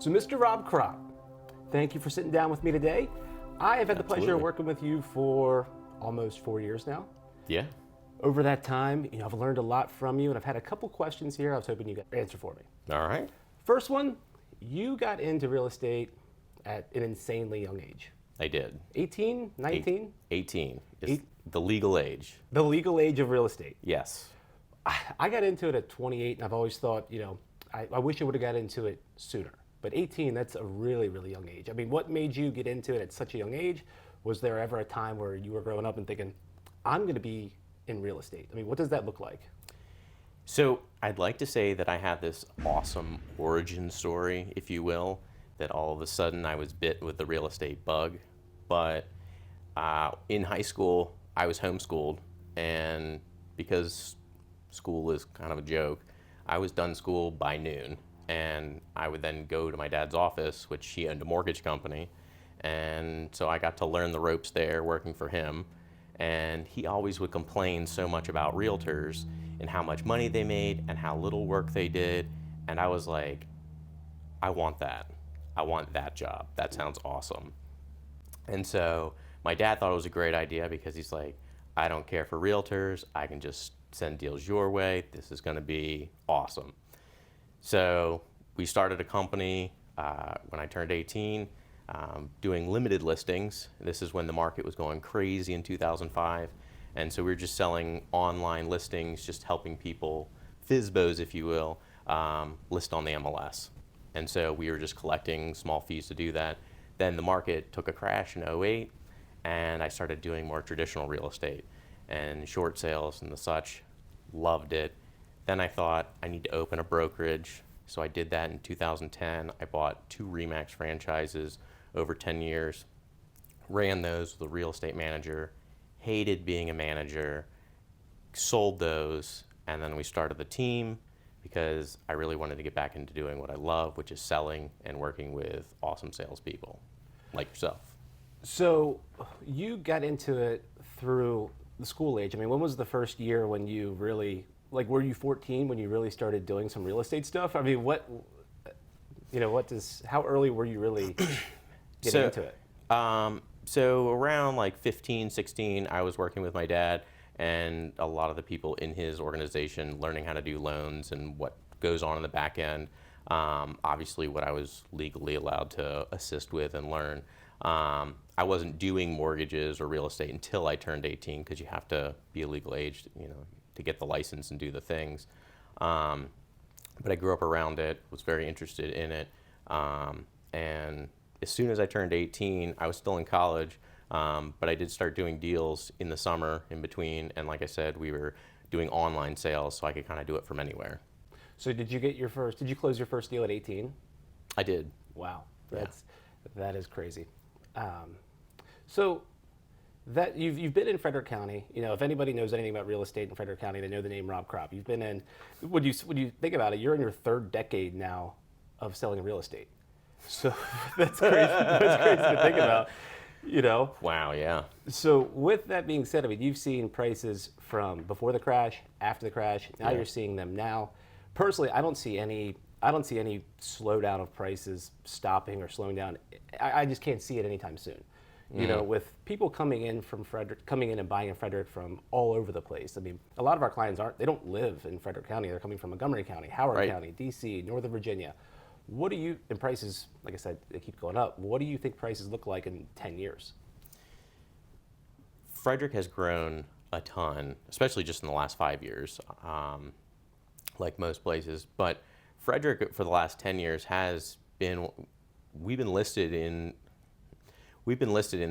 So, Mr. Rob Krop, thank you for sitting down with me today. I have had the pleasure of working with you for almost 4 years now. Yeah. Over that time, I've learned a lot from you, and I've had a couple questions here I was hoping you could answer for me. All right. First one, you got into real estate at an insanely young age. I did. 18, 19? 18 is the legal age. The legal age of real estate. Yes. I got into it at 28, and I've always thought, I wish I would have got into it sooner. But 18, that's a really, really young age. I mean, what made you get into it at such a young age? Was there ever a time where you were growing up and thinking, I'm going to be in real estate? I mean, what does that look like? So I'd like to say that I had this awesome origin story, if you will, that all of a sudden I was bit with the real estate bug. But in high school, I was homeschooled, and because school is kind of a joke, I was done school by noon. And I would then go to my dad's office, which he owned a mortgage company. And so I got to learn the ropes there working for him. And he always would complain so much about realtors and how much money they made and how little work they did. And I was like, I want that. I want that job. That sounds awesome. And so my dad thought it was a great idea because he's like, I don't care for realtors. I can just send deals your way. This is going to be awesome. So we started a company when I turned 18, doing limited listings. This is when the market was going crazy in 2005. And so we were just selling online listings, just helping people, FSBOs if you will, list on the MLS. And so we were just collecting small fees to do that. Then the market took a crash in '08, and I started doing more traditional real estate and short sales and the such. Loved it. Then I thought I need to open a brokerage. So I did that in 2010. I bought 2 RE/MAX franchises over 10 years, ran those with a real estate manager, hated being a manager, sold those, and then we started the team because I really wanted to get back into doing what I love, which is selling and working with awesome salespeople like yourself. So you got into it through the school age. I mean, when was the first year when you really, were you 14 when you really started doing some real estate stuff? I mean, how early were you really getting into it? So around 15, 16, I was working with my dad and a lot of the people in his organization learning how to do loans and what goes on in the back end. Obviously what I was legally allowed to assist with and learn. I wasn't doing mortgages or real estate until I turned 18 because you have to be a legal age, to get the license and do the things. But I grew up around it, was very interested in it. And as soon as I turned 18, I was still in college, but I did start doing deals in the summer in between. And like I said, we were doing online sales, so I could kind of do it from anywhere. So did you close your first deal at 18? I did. Wow, that is crazy. So that you've been in Frederick County. If anybody knows anything about real estate in Frederick County, they know the name Rob Krop. You've been in. When you think about it, you're in your 3rd decade now of selling real estate. So that's crazy. That's crazy to think about. Wow. Yeah. So with that being said, I mean, you've seen prices from before the crash, after the crash. Now you're seeing them now. Personally, I don't see any slowdown of prices stopping or slowing down. I just can't see it anytime soon. With people coming in and buying in Frederick from all over the place. I mean, a lot of our clients they don't live in Frederick County. They're coming from Montgomery County, Howard County, DC, Northern Virginia. And prices, like I said, they keep going up. What do you think prices look like in 10 years? Frederick has grown a ton, especially just in the last 5 years, like most places. But Frederick, for the last 10 years, we've been listed in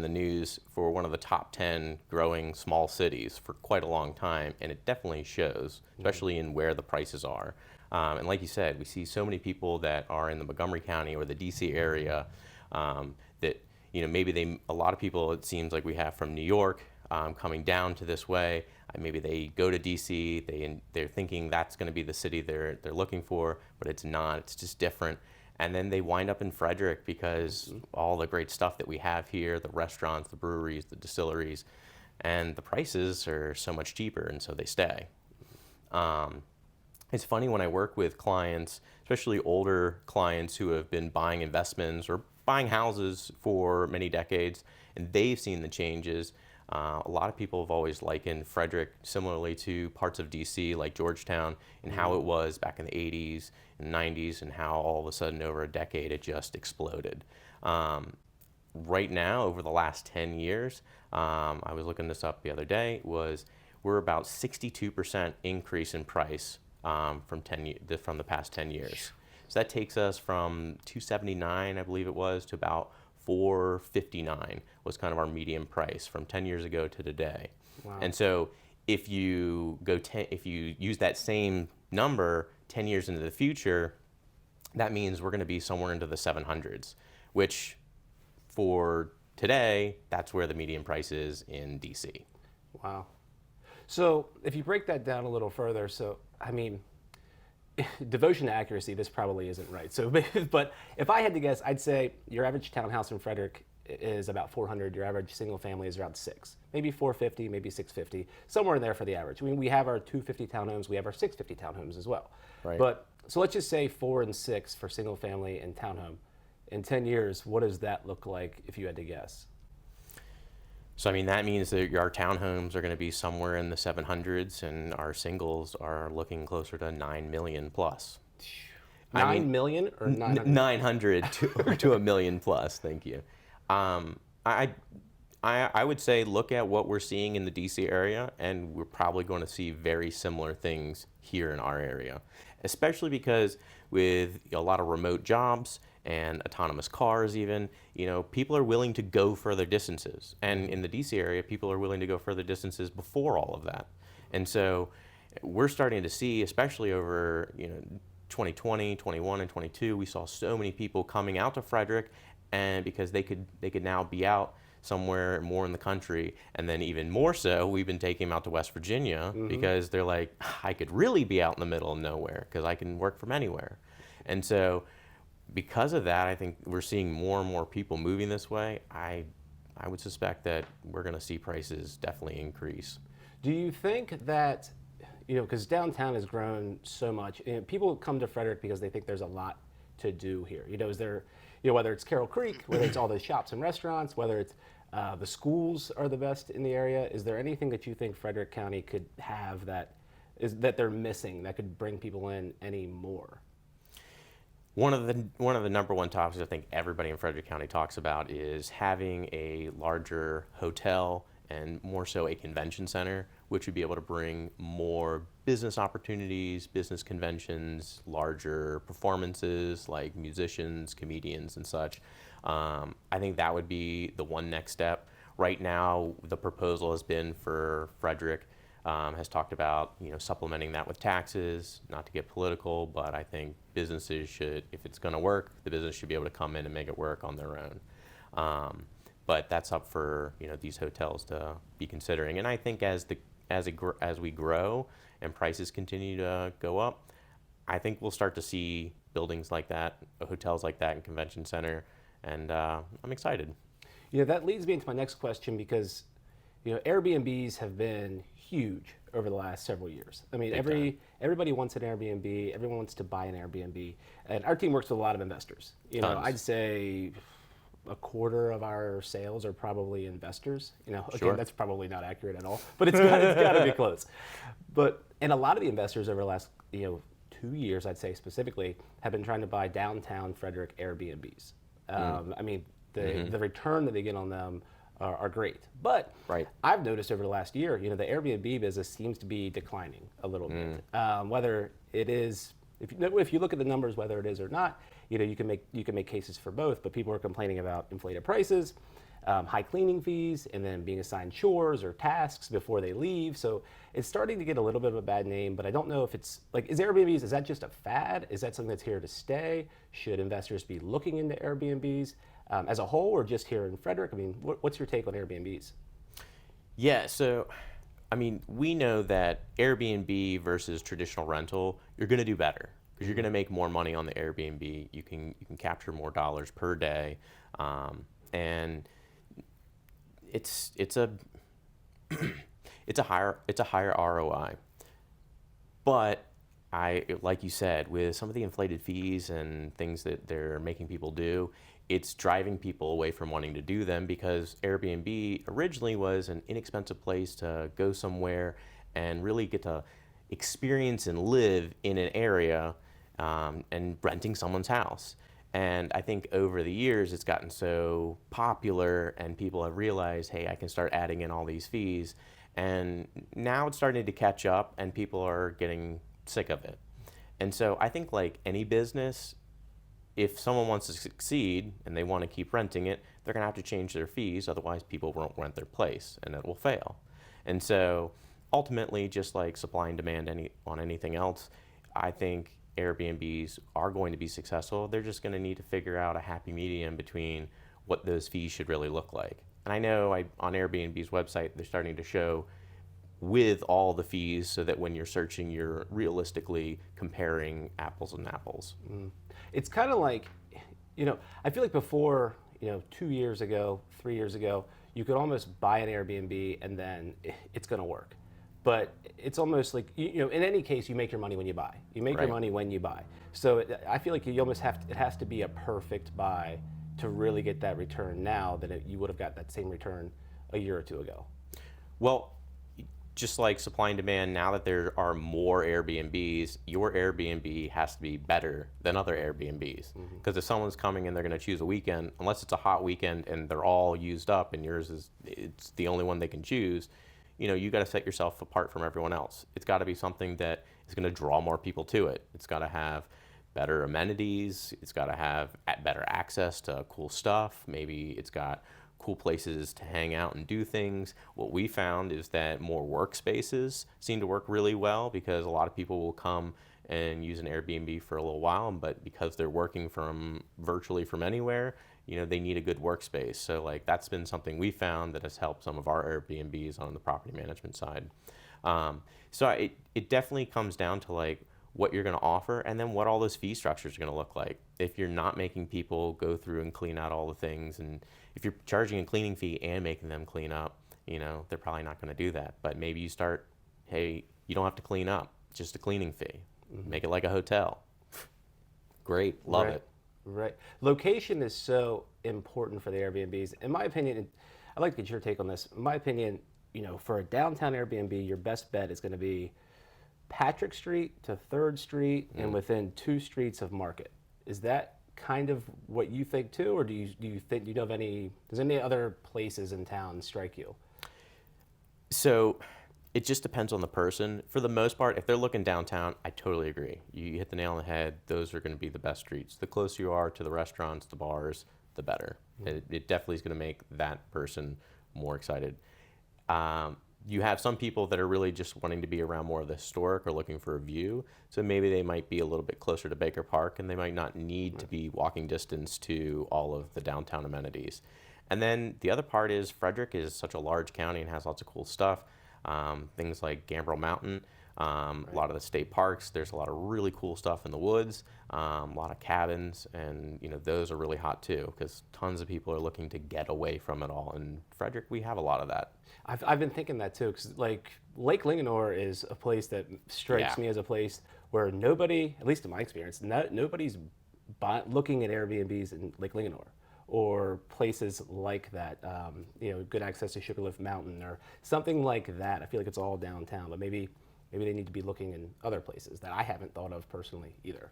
the news for one of the top 10 growing small cities for quite a long time, and it definitely shows, especially in where the prices are. And like you said, we see so many people that are in the Montgomery County or the DC area that maybe a lot of people, it seems like we have from New York coming down to this way. Maybe they go to DC, they're thinking that's going to be the city they're looking for, but it's not. It's just different. And then they wind up in Frederick because all the great stuff that we have here, the restaurants, the breweries, the distilleries, and the prices are so much cheaper, and so they stay. It's funny when I work with clients, especially older clients who have been buying investments or buying houses for many decades, and they've seen the changes. A lot of people have always likened Frederick similarly to parts of DC like Georgetown and how it was back in the 80s and 90s, and how all of a sudden over a decade it just exploded. Right now, over the last 10 years, I was looking this up the other day, we're about 62% increase in price from the past 10 years. So that takes us from 279, I believe it was, to about 459 was kind of our median price from 10 years ago to today. Wow. And so if you use that same number 10 years into the future, that means we're going to be somewhere into the 700s, which for today, that's where the median price is in DC. Wow. So if you break that down a little further, so I mean, devotion to accuracy, this probably isn't right. So, but if I had to guess, I'd say your average townhouse in Frederick is about 400. Your average single family is around 6, maybe 450, maybe 650, somewhere in there for the average. I mean, we have our 250 townhomes, we have our 650 townhomes as well. Right. But so let's just say 4 and 6 for single family and townhome. In 10 years, what does that look like if you had to guess? So, I mean, that means that our townhomes are going to be somewhere in the 700s, and our singles are looking closer to 9 million plus. 9 million or 900? 900 to a million plus, thank you. I would say look at what we're seeing in the DC area, and we're probably going to see very similar things here in our area, especially because with a lot of remote jobs and autonomous cars even, people are willing to go further distances. And in the DC area, people are willing to go further distances before all of that. And so we're starting to see, especially over 2020, 21, and 22, we saw so many people coming out to Frederick, and because they could now be out somewhere more in the country. And then even more so, we've been taking them out to West Virginia because they're like, I could really be out in the middle of nowhere because I can work from anywhere. And so because of that, I think we're seeing more and more people moving this way. I would suspect that we're going to see prices definitely increase. Do you think that, because downtown has grown so much, people come to Frederick because they think there's a lot to do here. Is there, whether it's Carroll Creek, whether it's all the shops and restaurants, whether it's the schools are the best in the area, is there anything that you think Frederick County could have that they're missing that could bring people in any more? One of the number one topics I think everybody in Frederick County talks about is having a larger hotel and more so a convention center, which would be able to bring more business opportunities, business conventions, larger performances like musicians, comedians, and such. I think that would be the one next step. Right now, the proposal has been for Frederick, has talked about supplementing that with taxes, not to get political, but I think businesses should, if it's going to work, the business should be able to come in and make it work on their own. But that's up for these hotels to be considering. And I think as we grow and prices continue to go up, I think we'll start to see buildings like that, hotels like that, and convention center. And I'm excited. That leads me into my next question because Airbnbs have been huge over the last several years. I mean, everybody wants an Airbnb. Everyone wants to buy an Airbnb, and our team works with a lot of investors. I'd say a quarter of our sales are probably investors. Sure. That's probably not accurate at all, but it's got to be close. And a lot of the investors over the last 2 years, I'd say specifically, have been trying to buy downtown Frederick Airbnbs. I mean, the return that they get on them are great. But right. I've noticed over the last year, the Airbnb business seems to be declining a little bit. Whether it is, if you look at the numbers, whether it is or not, you can make cases for both. But people are complaining about inflated prices, high cleaning fees, and then being assigned chores or tasks before they leave. So it's starting to get a little bit of a bad name. But I don't know if it's is Airbnbs, is that just a fad? Is that something that's here to stay? Should investors be looking into Airbnbs as a whole, or just here in Frederick? I mean, what's your take on Airbnbs? Yeah, so, I mean, we know that Airbnb versus traditional rental, you're going to do better because you're going to make more money on the Airbnb. You can capture more dollars per day, and it's a higher ROI. But like you said, with some of the inflated fees and things that they're making people do, it's driving people away from wanting to do them, because Airbnb originally was an inexpensive place to go somewhere and really get to experience and live in an area, and renting someone's house. And I think over the years it's gotten so popular and people have realized, hey, I can start adding in all these fees. And now it's starting to catch up and people are getting sick of it. And so I think, like any business, if someone wants to succeed and they want to keep renting it, they're going to have to change their fees. Otherwise, people won't rent their place and it will fail. And so ultimately, just like supply and demand on anything else, I think Airbnbs are going to be successful. They're just going to need to figure out a happy medium between what those fees should really look like. And I know on Airbnb's website, they're starting to show with all the fees so that when you're searching, you're realistically comparing apples and apples. It's kind of like, I feel like before, 2 years ago, 3 years ago, you could almost buy an Airbnb and then it's going to work. But it's almost like, in any case, you make your money when you buy. You make your money when you buy. So I feel like you almost it has to be a perfect buy to really get that return now that you would have got that same return a year or two ago. Well, just like supply and demand, now that there are more Airbnbs, your Airbnb has to be better than other Airbnbs. Because if someone's coming and they're going to choose a weekend, unless it's a hot weekend and they're all used up and it's the only one they can choose, you got to set yourself apart from everyone else. It's got to be something that is going to draw more people to it. It's got to have better amenities. It's got to have better access to cool stuff. Maybe it's got cool places to hang out and do things. What we found is that more workspaces seem to work really well, because a lot of people will come and use an Airbnb for a little while, but because they're working virtually from anywhere, they need a good workspace. So like that's been something we found that has helped some of our Airbnbs on the property management side. So it definitely comes down to like what you're going to offer and then what all those fee structures are going to look like. If you're not making people go through and clean out all the things, and if you're charging a cleaning fee and making them clean up, they're probably not going to do that. But maybe you start, hey, you don't have to clean up, just a cleaning fee. Make it like a hotel. Great, love it. Right. Location is so important for the Airbnbs. In my opinion, I'd like to get your take on this. In my opinion, for a downtown Airbnb, your best bet is going to be Patrick Street to 3rd Street and within 2 streets of Market. Is that kind of what you think too, or do you think does any other places in town strike you? So it just depends on the person. For the most part, if they're looking downtown, I totally agree. You hit the nail on the head. Those are going to be the best streets. The closer you are to the restaurants, the bars, the better. It definitely is going to make that person more excited. You have some people that are really just wanting to be around more of the historic or looking for a view. So maybe they might be a little bit closer to Baker Park and they might not need to be walking distance to all of the downtown amenities. And then the other part is Frederick is such a large county and has lots of cool stuff. Things like Gambrel Mountain, a lot of the state parks. There's a lot of really cool stuff in the woods, a lot of cabins, and those are really hot too, because tons of people are looking to get away from it all. In Frederick, we have a lot of that. I've been thinking that too, because like Lake Linganore is a place that strikes me as a place where nobody, at least in my experience, nobody's looking at Airbnbs in Lake Linganore or places like that. Good access to Sugarloaf Mountain or something like that. I feel like it's all downtown, but maybe they need to be looking in other places that I haven't thought of personally either.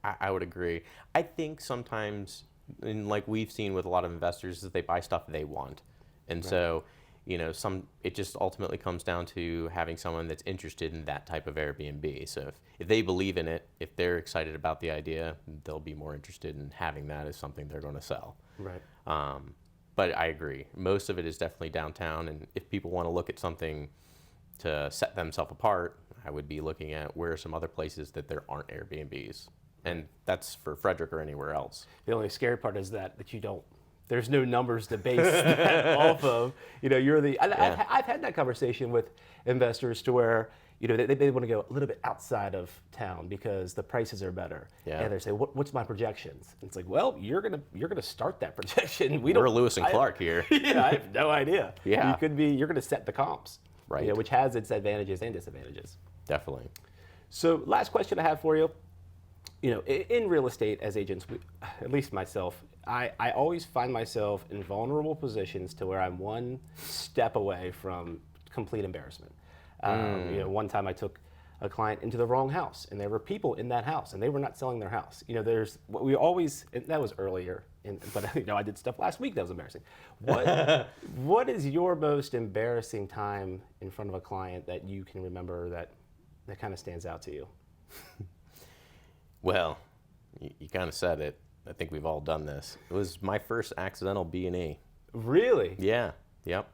I would agree. I think sometimes, and like we've seen with a lot of investors, is they buy stuff they want, and so. It just ultimately comes down to having someone that's interested in that type of Airbnb. So if they believe in it, if they're excited about the idea, they'll be more interested in having that as something they're going to sell. Right. But I agree. Most of it is definitely downtown. And if people want to look at something to set themselves apart, I would be looking at where are some other places that there aren't Airbnbs. And that's for Frederick or anywhere else. The only scary part is that you don't. There's no numbers to base that off of. I've had that conversation with investors to where they want to go a little bit outside of town because the prices are better. Yeah. And they say, what's my projections? And it's like, well, you're gonna start that projection. We're Lewis and Clark here. Yeah, I have no idea. Yeah. You're gonna set the comps. Right. Which has its advantages and disadvantages. Definitely. So last question I have for you. In real estate as agents, at least myself, I always find myself in vulnerable positions to where I'm one step away from complete embarrassment. One time I took a client into the wrong house, and there were people in that house, and they were not selling their house. There's what we always, and that was earlier, but I did stuff last week that was embarrassing. What is your most embarrassing time in front of a client that you can remember that kind of stands out to you? Well, you kind of said it. I think we've all done this. It was my first accidental B&E. Really? Yeah. Yep.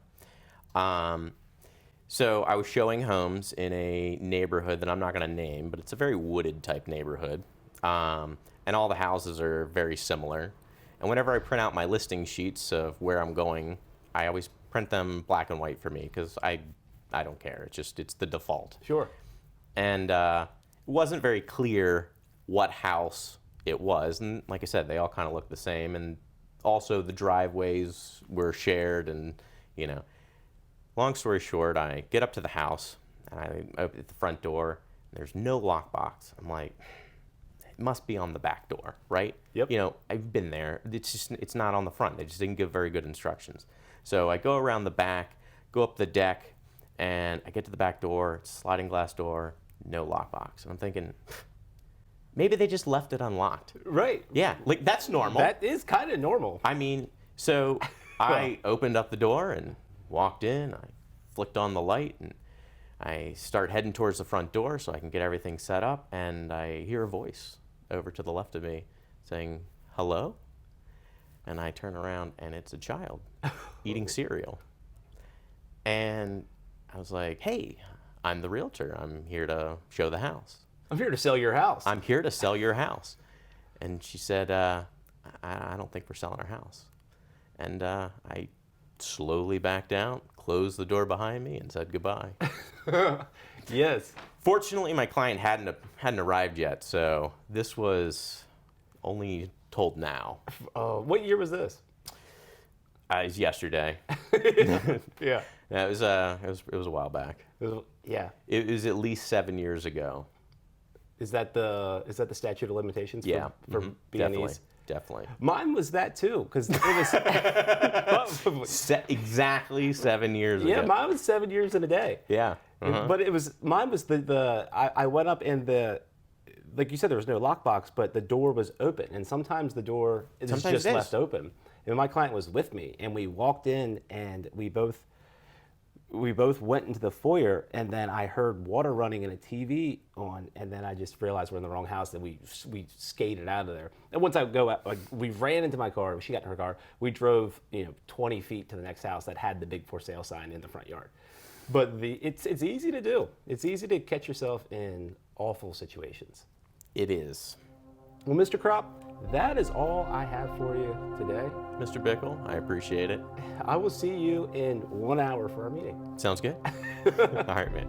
So I was showing homes in a neighborhood that I'm not going to name, but it's a very wooded type neighborhood. And all the houses are very similar. And whenever I print out my listing sheets of where I'm going, I always print them black and white for me because I don't care. It's the default. Sure. And it wasn't very clear what house it was. And like I said, they all kind of looked the same. And also the driveways were shared. And, long story short, I get up to the house and I open the front door. There's no lockbox. I'm like, it must be on the back door, right? Yep. I've been there. It's not on the front. They just didn't give very good instructions. So I go around the back, go up the deck, and I get to the back door. It's a sliding glass door, no lockbox. And I'm thinking, maybe they just left it unlocked. Right. Yeah, like that's normal. That is kind of normal. I mean, so I opened up the door and walked in. I flicked on the light and I start heading towards the front door so I can get everything set up. And I hear a voice over to the left of me saying, "Hello?" And I turn around and it's a child eating cereal. And I was like, "Hey, I'm the realtor. I'm here to show the house. I'm here to sell your house." I'm here to sell your house." And she said, I don't think we're selling our house. And I slowly backed out, closed the door behind me, and said goodbye. Yes. Fortunately, my client hadn't arrived yet, so this was only told now. What year was this? It was yesterday. Yeah. Yeah, it was a while back. Yeah. It was at least 7 years ago. Is that the statute of limitations for, Yeah, for B&Es? Definitely. Mine was that too, because it was Exactly 7 years ago. yeah, mine was 7 years in a day. Yeah. But mine was I went up and like you said, there was no lockbox, but the door was open, and sometimes the door is Sometimes just it is. left open. And my client was with me, and we walked in, and we both went into the foyer, and then I heard water running and a TV on, and then I just realized we're in the wrong house, and we skated out of there. And once I go out, we ran into my car. She got in her car. We drove 20 feet to the next house that had the big for sale sign in the front yard. But it's easy to do. It's easy to catch yourself in awful situations. It is. Well, Mr. Krop, that is all I have for you today. Mr. Bikle, I appreciate it. I will see you in 1 hour for our meeting. Sounds good. All right, man.